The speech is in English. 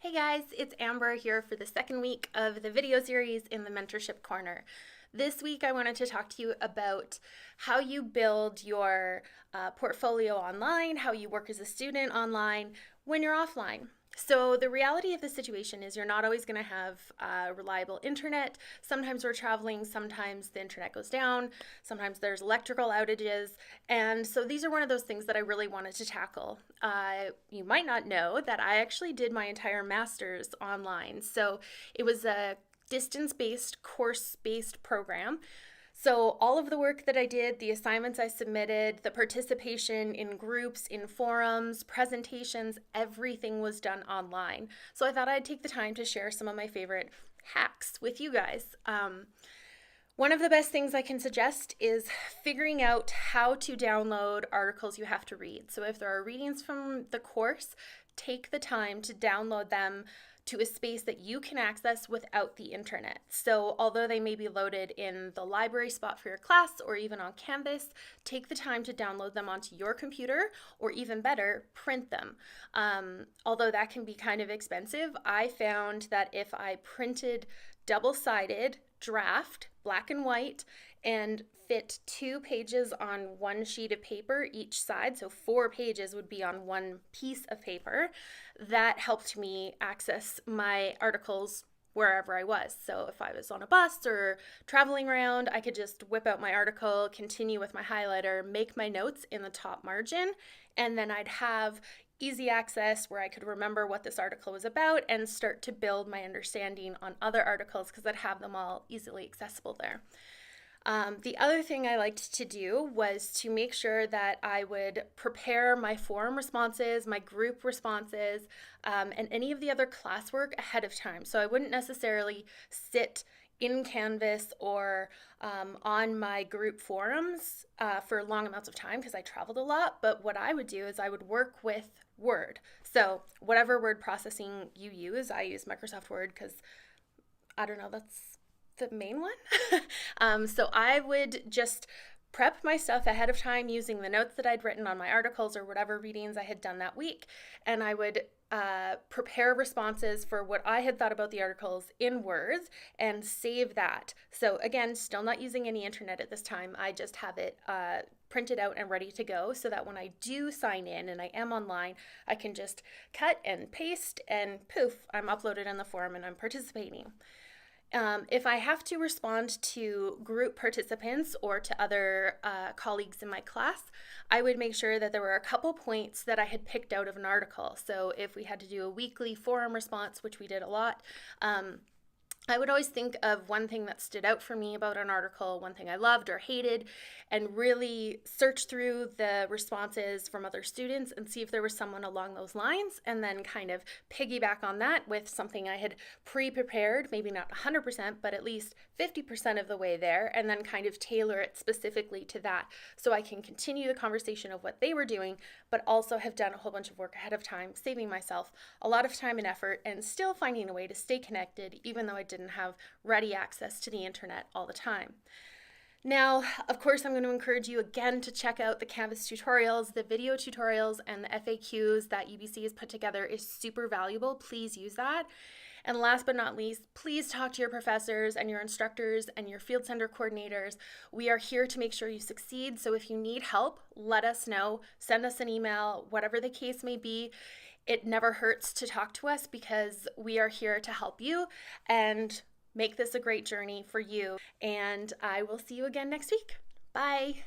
Hey guys, it's Amber here for the second week of the video series in the Mentorship Corner. This week I wanted to talk to you about how you build your portfolio online, how you work as a student online when you're offline. So the reality of the situation is you're not always going to have reliable internet. Sometimes we're traveling, sometimes the internet goes down, sometimes there's electrical outages. And so these are one of those things that I really wanted to tackle. You might not know that I actually did my entire master's online. So it was a distance-based, course-based program. So all of the work that I did, the assignments I submitted, the participation in groups, in forums, presentations, everything was done online. So I thought I'd take the time to share some of my favorite hacks with you guys. One of the best things I can suggest is figuring out how to download articles you have to read. So if there are readings from the course, take the time to download them to a space that you can access without the internet. So although they may be loaded in the library spot for your class or even on Canvas, take the time to download them onto your computer, or even better, print them. Although that can be kind of expensive, I found that if I printed double-sided draft, black and white, and fit 2 pages on one sheet of paper each side, so 4 pages would be on one piece of paper, that helped me access my articles wherever I was. So if I was on a bus or traveling around, I could just whip out my article, continue with my highlighter, make my notes in the top margin, and then I'd have easy access where I could remember what this article was about and start to build my understanding on other articles because I'd have them all easily accessible there. The other thing I liked to do was to make sure that I would prepare my forum responses, my group responses, and any of the other classwork ahead of time. So I wouldn't necessarily sit in Canvas or on my group forums for long amounts of time because I traveled a lot. But what I would do is I would work with Word. So whatever word processing you use, I use Microsoft Word because, I don't know, that's the main one. So I would just prep my stuff ahead of time using the notes that I'd written on my articles or whatever readings I had done that week, and I would prepare responses for what I had thought about the articles in Words and save that. So again, still not using any internet at this time. I just have it printed out and ready to go so that when I do sign in and I am online, I can just cut and paste and poof, I'm uploaded in the forum and I'm participating. If I have to respond to group participants or to other colleagues in my class, I would make sure that there were a couple points that I had picked out of an article. So if we had to do a weekly forum response, which we did a lot, I would always think of one thing that stood out for me about an article, one thing I loved or hated, and really search through the responses from other students and see if there was someone along those lines, and then kind of piggyback on that with something I had pre-prepared, maybe not 100%, but at least 50% of the way there, and then kind of tailor it specifically to that so I can continue the conversation of what they were doing, but also have done a whole bunch of work ahead of time, saving myself a lot of time and effort and still finding a way to stay connected even though I didn't have ready access to the internet all the time. Now, of course, I'm going to encourage you again to check out the Canvas tutorials, the video tutorials, and the FAQs that UBC has put together is super valuable. Please use that. And last but not least, please talk to your professors and your instructors and your field center coordinators. We are here to make sure you succeed. So if you need help, let us know. Send us an email, whatever the case may be. It never hurts to talk to us because we are here to help you and make this a great journey for you. And I will see you again next week. Bye.